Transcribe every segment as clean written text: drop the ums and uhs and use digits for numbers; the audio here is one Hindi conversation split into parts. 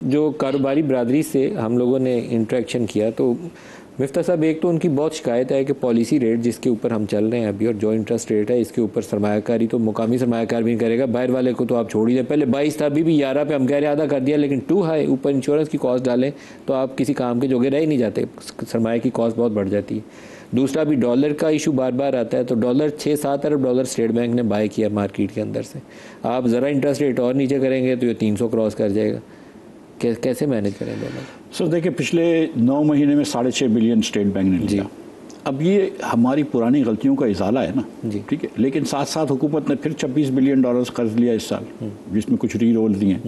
जो कारोबारी बरादरी से हम लोगों ने इंटरेक्शन किया तो मिफ्ता साहब, एक तो उनकी बहुत शिकायत है कि पॉलिसी रेट जिसके ऊपर हम चल रहे हैं अभी और जो इंटरेस्ट रेट है इसके ऊपर सरमायाकारी तो मुकामी सरमायाकार भी नहीं करेगा, बाहर वाले को तो आप छोड़ ही दें। पहले 22 था, अभी भी 11 पे हम कह रहे आधा कर दिया, लेकिन टू हाई, ऊपर इंश्योरेंस की कॉस्ट डालें तो आप किसी काम के जोगे रह ही नहीं जाते, सरमाया की कॉस्ट बहुत बढ़ जाती है। दूसरा भी डॉलर का इशू बार बार आता है, तो डॉलर 6-7 अरब डॉलर स्टेट बैंक ने बाय किया मार्केट के अंदर से। आप ज़रा इंटरेस्ट रेट और नीचे करेंगे तो ये 300 क्रॉस कर जाएगा। कैसे मैनेज करें दोनों? सर देखिए, पिछले 9 महीने में 6.5 बिलियन स्टेट बैंक ने लिया। अब ये हमारी पुरानी गलतियों का इजाला है ना, ठीक है, लेकिन साथ साथ हुकूमत ने फिर 26 बिलियन डॉलर्स कर्ज लिया इस साल, जिसमें कुछ री रोल दिए।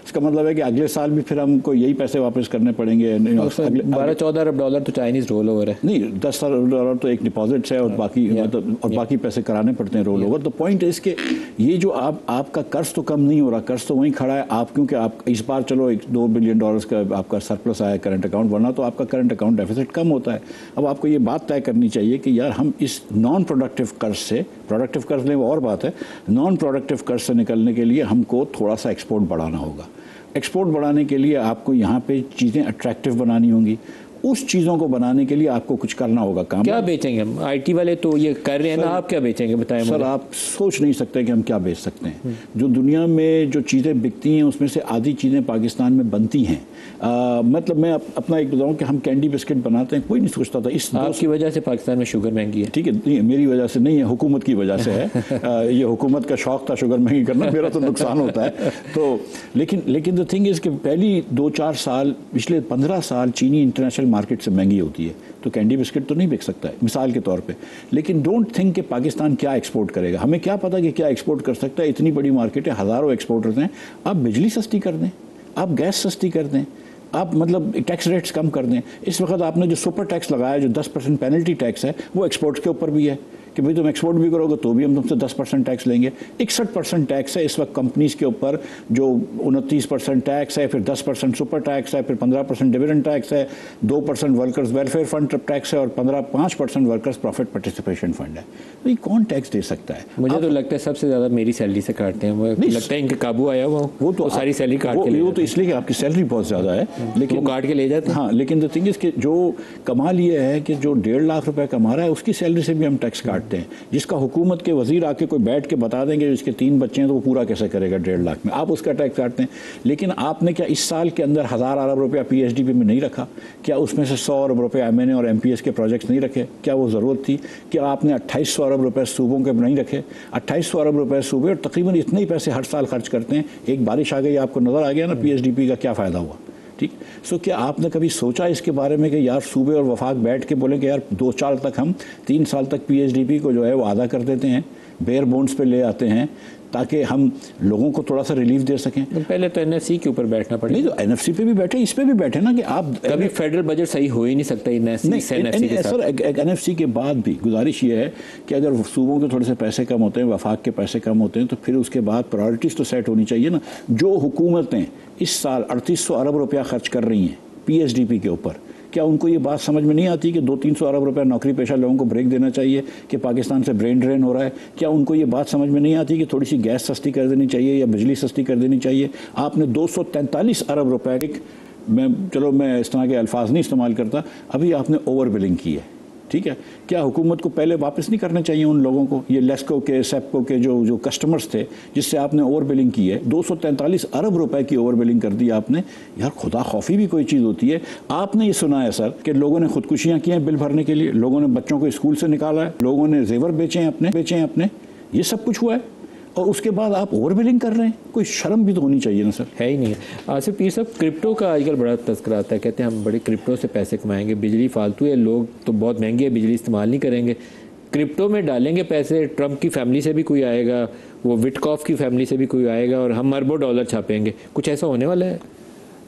इसका मतलब है कि अगले साल भी फिर हमको यही पैसे वापस करने पड़ेंगे। 12-14 अरब डॉलर तो चाइनीज रोल ओवर है। नहीं, 10 अरब डॉलर तो एक डिपॉजिट्स है और बाकी मतलब और बाकी पैसे कराने पड़ते हैं रोल ओवर। तो पॉइंट है इसके, ये जो आपका कर्ज तो कम नहीं हो रहा, कर्ज तो वहीं खड़ा है। आप क्योंकि आप इस बार चलो 2 बिलियन डॉलर्स का आपका सरप्लस आया करंट अकाउंट, वरना तो आपका करंट अकाउंट डेफिसिट कम होता है। अब आपको ये बात तय करनी चाहिए कि यार हम इस नॉन प्रोडक्टिव कर्ज से, प्रोडक्टिव कर्ज लें वो और बात है, नॉन प्रोडक्टिव कर्ज से निकलने के लिए हमको थोड़ा सा एक्सपोर्ट बढ़ाना होगा। एक्सपोर्ट बढ़ाने के लिए आपको यहाँ पे चीज़ें अट्रैक्टिव बनानी होंगी। उस चीज़ों को बनाने के लिए आपको कुछ करना होगा। काम क्या बेचेंगे हम? आईटी वाले तो ये कर रहे हैं ना, आप क्या बेचेंगे बताएं सर? आप सोच नहीं सकते कि हम क्या बेच सकते हैं। जो दुनिया में जो चीज़ें बिकती हैं उसमें से आधी चीज़ें पाकिस्तान में बनती हैं। मतलब मैं अपना एक बताऊँ कि हम कैंडी बिस्किट बनाते हैं, कोई नहीं सोचता था। इस आपकी वजह से पाकिस्तान में शुगर महंगी है। ठीक है, नहीं मेरी वजह से नहीं है, हुकूमत की वजह से है। ये हुकूमत का शौक था शुगर महंगी करना, मेरा तो नुकसान होता है। तो लेकिन द थिंग इज़ कि पहली 2-4 साल, पिछले 15 साल चीनी इंटरनेशनल मार्केट से महंगी होती है, तो कैंडी बिस्किट तो नहीं बिक सकता है मिसाल के तौर पे। लेकिन डोंट थिंक कि पाकिस्तान क्या एक्सपोर्ट करेगा। हमें क्या पता कि क्या एक्सपोर्ट कर सकता है। इतनी बड़ी मार्केट है, हज़ारों एक्सपोर्टर्स हैं। आप बिजली सस्ती कर दें, आप गैस सस्ती कर दें, आप मतलब टैक्स रेट्स कम कर दें। इस वक्त आपने जो सुपर टैक्स लगाया, जो 10% पेनल्टी टैक्स है, वो एक्सपोर्ट के ऊपर भी है कि भाई तुम एक्सपोर्ट भी करोगे तो भी हम तुमसे 10% टैक्स लेंगे। 61% टैक्स है इस वक्त कंपनीज के ऊपर, जो 29% टैक्स है, फिर 10% सुपर टैक्स है, फिर 15% डिविडेंड टैक्स है, 2% वर्कर्स वेलफेयर फंड टैक्स है और 5% वर्कर्स प्रॉफिट पार्टिसिपेशन फंड है। तो ये कौन टैक्स दे सकता है? मुझे तो लगता है सबसे ज़्यादा मेरी सैलरी से काटते हैं। मुझे लगता है इनके काबू आया वो तो सारी सैलरी काट के ले, वो तो इसलिए कि आपकी सैलरी बहुत ज़्यादा है, लेकिन वो काट के ले जाते हैं। हाँ, लेकिन द थिंग इज़ कि जो कमाल ये है कि जो 1.5 लाख रुपए कमा रहा है उसकी सैलरी से भी हम टैक्स काटते हैं, जिसका हुकूमत के वजीर आके कोई बैठ के बता देंगे इसके 3 बच्चे हैं तो वो पूरा कैसे करेगा 1.5 लाख में, आप उसका टैक्स काटते हैं। लेकिन आपने क्या इस साल के अंदर 1000 अरब रुपया PSDP में नहीं रखा? क्या उसमें से 100 अरब रुपये MNA और MPS के प्रोजेक्ट्स नहीं रखे? क्या वो ज़रूरत थी? क्या आपने 2800 अरब रुपये सूबों के नहीं रखे? 2800 अरब रुपये सूबे और तकरीबन इतने ही पैसे हर साल खर्च करते हैं। एक बारिश आ गई, आपको नज़र आ गया ना PSDP का क्या फ़ायदा हुआ? ठीक। सो क्या आपने कभी सोचा इसके बारे में कि यार सूबे और वफाक बैठ के बोले कि यार 2 साल तक हम 3 साल तक PSDP को जो है वो आधा कर देते हैं, बेयर बोन्स पे ले आते हैं ताकि हम लोगों को थोड़ा सा रिलीफ दे सकें। तो पहले तो NFC के ऊपर बैठना पड़ेगा। नहीं तो NFC पे भी बैठे, इस पे भी बैठे ना कि आप कभी फेडरल बजट सही हो ही नहीं सकता NFC के साथ। सर NFC के बाद भी गुजारिश ये है कि अगर सूबों के थोड़े से पैसे कम होते हैं, वफाक के पैसे कम होते हैं, तो फिर उसके बाद प्रायोरिटीज़ तो सेट होनी चाहिए ना। जो हुकूमतें इस साल 3800 अरब रुपया खर्च कर रही हैं PSDP के ऊपर, क्या उनको ये बात समझ में नहीं आती कि 200-300 अरब रुपया नौकरी पेशा लोगों को ब्रेक देना चाहिए कि पाकिस्तान से ब्रेन ड्रेन हो रहा है? क्या उनको ये बात समझ में नहीं आती कि थोड़ी सी गैस सस्ती कर देनी चाहिए या बिजली सस्ती कर देनी चाहिए? आपने 243 अरब रुपए, मैं इस तरह के अल्फाज नहीं इस्तेमाल करता, अभी आपने ओवर बिलिंग की है, ठीक है। क्या हुकूमत को पहले वापस नहीं करने चाहिए उन लोगों को, ये लेस्को के सेप्को के जो कस्टमर्स थे जिससे आपने ओवर बिलिंग की है? 243 अरब रुपए की ओवर बिलिंग कर दी आपने। यार खुदा खौफी भी कोई चीज़ होती है। आपने ये सुना है सर कि लोगों ने खुदकुशियाँ की हैं बिल भरने के लिए, लोगों ने बच्चों को स्कूल से निकाला है, लोगों ने जेवर बेचे हैं अपने, ये सब कुछ हुआ है और उसके बाद आप ओवर बिलिंग कर रहे हैं? कोई शर्म भी तो होनी चाहिए ना सर। है ही नहीं है। आसिफ पीर साहब, क्रिप्टो का आजकल बड़ा तस्करा आता है, कहते हैं हम बड़े क्रिप्टो से पैसे कमाएंगे, बिजली फालतू है, लोग तो बहुत महंगी है, बिजली इस्तेमाल नहीं करेंगे, क्रिप्टो में डालेंगे पैसे, ट्रंप की फैमिली से भी कोई आएगा, वो विटकॉफ की फैमिली से भी कोई आएगा और हम अरबों डॉलर छापेंगे। कुछ ऐसा होने वाला है?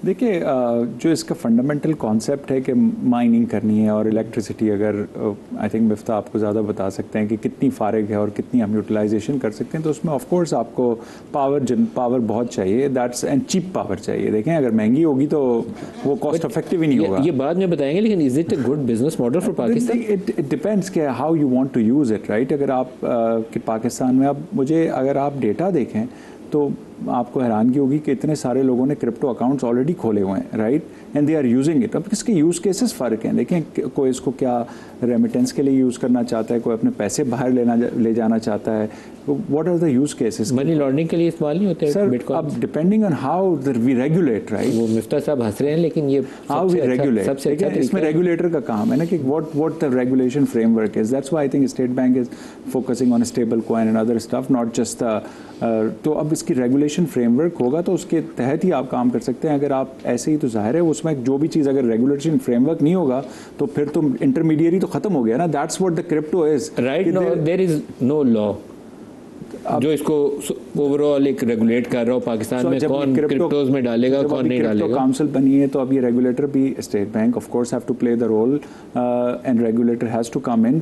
देखिए, जो इसका फंडामेंटल कॉन्सेप्ट है कि माइनिंग करनी है और इलेक्ट्रिसिटी, अगर आई थिंक मिफ्ता आपको ज़्यादा बता सकते हैं कि कितनी फारिग है और कितनी हम यूटिलाइजेशन कर सकते हैं, तो उसमें ऑफ कोर्स आपको पावर बहुत चाहिए, दैट्स एंड चीप पावर चाहिए। देखें, अगर महंगी होगी तो वो कॉस्ट इफेक्टिव ही नहीं होगा। ये बाद में बताएंगे, लेकिन is it a good business model for Pakistan? It depends कि how you want to use it, right. अगर आप कि पाकिस्तान में, अब मुझे अगर आप डेटा देखें तो आपको हैरानगी होगी कि इतने सारे लोगों ने क्रिप्टो अकाउंट्स ऑलरेडी खोले हुए हैं, right, and they are using it. अब इसके यूज़ केसेस फ़र्क हैं। देखें, कोई इसको क्या रेमिटेंस के लिए यूज़ करना चाहता है, कोई अपने पैसे बाहर ले जाना चाहता है। What are the use cases? Money laundering के लिए इस्तेमाल नहीं होते सर, बिटकॉइन? अब depending on how we regulate, right. वो मिफ्ता साहब हंस रहे हैं, लेकिन ये हाउ वी रेगुलेट, सबसे अच्छा इसमें रेगुलेटर का काम है ना कि what the regulation framework is. That's why I think State bank is focusing on stable coin and other stuff, not just तो अब इसकी रेगुलेशन फ्रेमवर्क होगा तो उसके तहत ही आप काम कर सकते हैं। अगर आप ऐसे ही, तो जाहिर है उसमें जो भी चीज़, अगर रेगुलेशन फ्रेमवर्क नहीं होगा तो फिर तो इंटरमीडिएरी तो खत्म हो गया ना। That's what the crypto is. Right now there is no law जो इसको ओवरऑल एक रेगुलेट कर रहा हो पाकिस्तान में, कौन क्रिप्टोज में डालेगा, कौन नहीं डालेगा। काउंसिल बनी है तो अब ये रेगुलेटर भी, State Bank of course have to play the role and regulator has to come in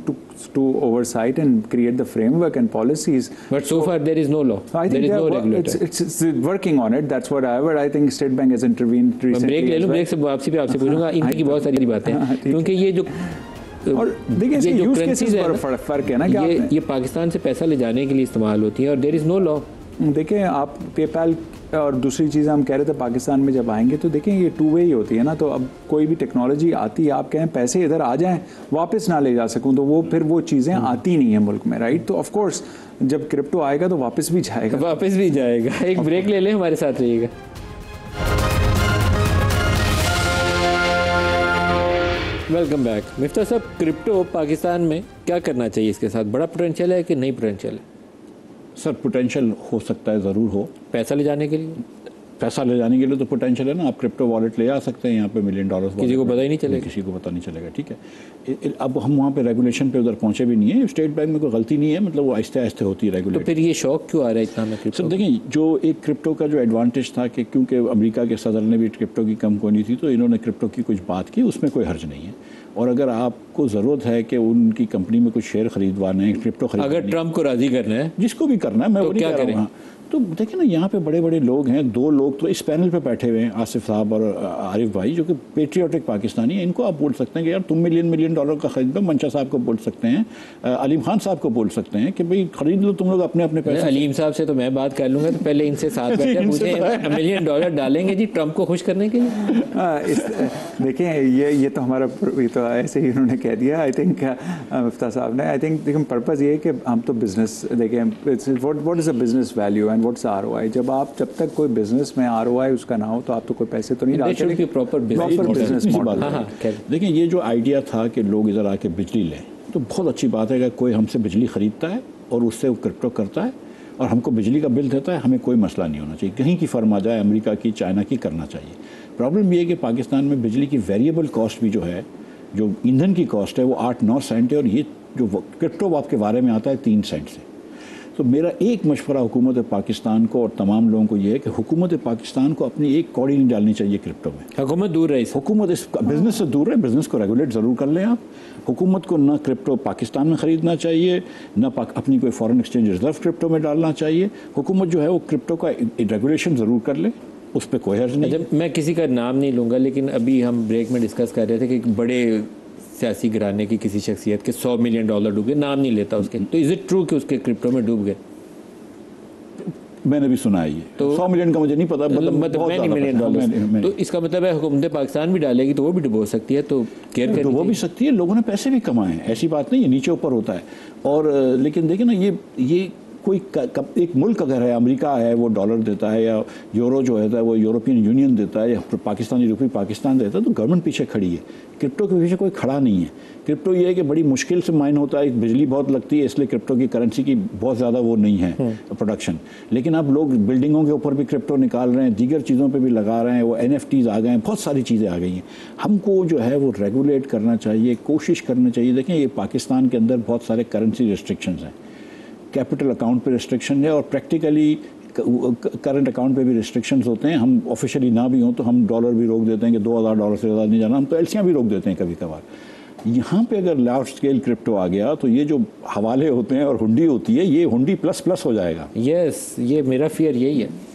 to oversight and create the framework and policies. But so far there is no law, there is no regulator. It's working on it, that's what I think State Bank has intervened recently. Break ले लो, ब्रेक से वापसी पे आपसे पूछूंगा इनकी बहुत सारी बातें, क्योंकि ये जो और देखिए इसके यूज केसेस पर फर्क है ना कि ये पाकिस्तान से पैसा ले जाने के लिए इस्तेमाल होती है और देयर इज नो लॉ। देखें, आप पेपैल और दूसरी चीज़ हम कह रहे थे पाकिस्तान में जब आएंगे तो देखें ये टू वे ही होती है ना। तो अब कोई भी टेक्नोलॉजी आती है, आप कहें पैसे इधर आ जाएं वापस ना ले जा सकूं, तो वो फिर वो चीज़ें आती नहीं है मुल्क में, राइट। तो ऑफ कोर्स जब क्रिप्टो आएगा तो वापस भी जाएगा। एक ब्रेक ले लें, हमारे साथ रहिएगा। Welcome back. मिफ्ता साहब, क्रिप्टो पाकिस्तान में क्या करना चाहिए? इसके साथ बड़ा पोटेंशियल है कि नहीं पोटेंशियल है? सर, पोटेंशियल हो सकता है, ज़रूर हो। पैसा ले जाने के लिए? पैसा ले जाने के लिए तो पोटेंशियल है ना। आप क्रिप्टो वॉलेट ले आ सकते हैं यहाँ पे $1 मिलियन। किसी को पता ही नहीं चलेगा? किसी को पता नहीं चलेगा, ठीक है। अब हम वहाँ पे रेगुलेशन पे उधर पहुँचे भी नहीं है। स्टेट बैंक में कोई गलती नहीं है, मतलब वो आहिस्ते आहिस्ते होती है रेगुलेट। तो फिर ये शौक क्यों आ रहा है इतना में क्रिप्टो? सर देखिए, जो एक क्रिप्टो का जो एडवांटेज था कि क्योंकि अमेरिका के सदर ने भी क्रिप्टो की कम कोनी थी, तो इन्होंने क्रिप्टो की कुछ बात की, उसमें कोई हर्ज नहीं है। और अगर आपको ज़रूरत है कि उनकी कंपनी में कुछ शेयर खरीदवाना है, क्रिप्टो खरीदवाना है, अगर ट्रम्प को राज़ी करना है, जिसको भी करना है, मैं तो वो नहीं क्या कह रहा हूँ। तो देखिए ना, यहाँ पे बड़े बड़े लोग हैं, 2 लोग तो इस पैनल पे बैठे हुए हैं, आसिफ साहब और आरिफ भाई, जो कि पेट्रियोटिक पाकिस्तानी हैं। इनको आप बोल सकते हैं कि यार तुम $1 मिलियन का खरीद लो। मंशा साहब को बोल सकते हैं, अलीम खान साहब को बोल सकते हैं कि भाई खरीद लो तुम लोग अपने अपने पैसे। अलीम साहब से तो मैं बात कर लूँगा, तो पहले इनसे साथ बैठे पूछे $1 मिलियन डालेंगे जी ट्रम्प को खुश करने के लिए? देखें, ये तो हमारा, ये तो ऐसे ही उन्होंने कह दिया। आई थिंक मिफ्ता साहब ने, आई थिंक देखिए पर्पज़ ये है कि हम तो बिजनेस देखें, what is a business value and what's ROI। जब तक कोई बिजनेस में ROI उसका ना हो तो आप तो कोई पैसे तो नहीं डालते। Proper business model. देखिए, ये जो आइडिया था कि लोग इधर आके बिजली लें, तो बहुत अच्छी बात है कि कोई हमसे बिजली खरीदता है और उससे वो क्रिप्टो करता है और हमको बिजली का बिल देता है, हमें कोई मसला नहीं होना चाहिए। कहीं की फर्म आ जाए, अमेरिका की, चाइना की, करना चाहिए। प्रॉब्लम ये है कि पाकिस्तान में बिजली की वेरिएबल कॉस्ट भी जो है, जो ईंधन की कॉस्ट है, वो 8-9 सेंट है, और ये जो क्रिप्टो आपके बारे में आता है 3 सेंट से। तो मेरा एक मशवरा हुकूमत पाकिस्तान को और तमाम लोगों को ये है कि हुकूमत पाकिस्तान को अपनी एक कौड़ी नहीं डालनी चाहिए क्रिप्टो में। हुकूमत दूर रहे, हुकूमत इस बिज़नेस से दूर रहे। बिज़नेस को रेगुलेट ज़रूर कर लें आप। हुकूमत को ना क्रिप्टो पाकिस्तान में ख़रीदना चाहिए, ना अपनी कोई फॉरेन एक्सचेंज रिजर्व क्रिप्टो में डालना चाहिए। हुकूमत जो है वो क्रिप्टो का रेगुलेशन ज़रूर कर ले, उस पर कोई हर्ज नहीं। मैं किसी का नाम नहीं लूँगा, लेकिन अभी हम ब्रेक में डिस्कस कर रहे थे कि बड़े सियासी घराने की किसी शख्सियत के $100 मिलियन डूब गए, नाम नहीं लेता उसके, तो इज़ इट ट्रू कि उसके क्रिप्टो में डूब गए? मैंने भी सुना है ये। तो 100 मिलियन का मुझे नहीं पता, मतलब $1 मिलियन। तो इसका मतलब है हुकूमत पाकिस्तान भी डालेगी तो वो भी डुबो सकती है, तो केयर करनी डुबो भी सकती है। लोगों ने पैसे भी कमाए हैं, ऐसी बात नहीं है, नीचे ऊपर होता है। और लेकिन देखिए ना, ये कोई एक मुल्क अगर है, अमेरिका है, वो डॉलर देता है, या यूरो जो है वो यूरोपियन यूनियन देता है, या पाकिस्तानी रुपये पाकिस्तान देता है, तो गवर्नमेंट पीछे खड़ी है। क्रिप्टो के पीछे कोई खड़ा नहीं है। क्रिप्टो ये है कि बड़ी मुश्किल से माइन होता है, बिजली बहुत लगती है, इसलिए क्रिप्टो की करेंसी की बहुत ज़्यादा वो नहीं है प्रोडक्शन। लेकिन अब लोग बिल्डिंगों के ऊपर भी क्रिप्टो निकाल रहे हैं, दीगर चीज़ों पे भी लगा रहे हैं, वो NFTs आ गए हैं, बहुत सारी चीज़ें आ गई हैं। हमको जो है वो रेगुलेट करना चाहिए, कोशिश करनी चाहिए। देखें, ये पाकिस्तान के अंदर बहुत सारे करेंसी रिस्ट्रिक्शंस हैं, कैपिटल अकाउंट पे रिस्ट्रिक्शन है, और प्रैक्टिकली करंट अकाउंट पे भी रिस्ट्रिक्शंस होते हैं। हम ऑफिशियली ना भी हों तो हम डॉलर भी रोक देते हैं कि $2000 से ज़्यादा नहीं जाना, हम तो एलसियाँ भी रोक देते हैं कभी कभार। यहाँ पे अगर लार्ज स्केल क्रिप्टो आ गया तो ये जो हवाले होते हैं और हुंडी होती है, ये हुंडी प्लस हो जाएगा। यस, ये मेरा फियर यही है।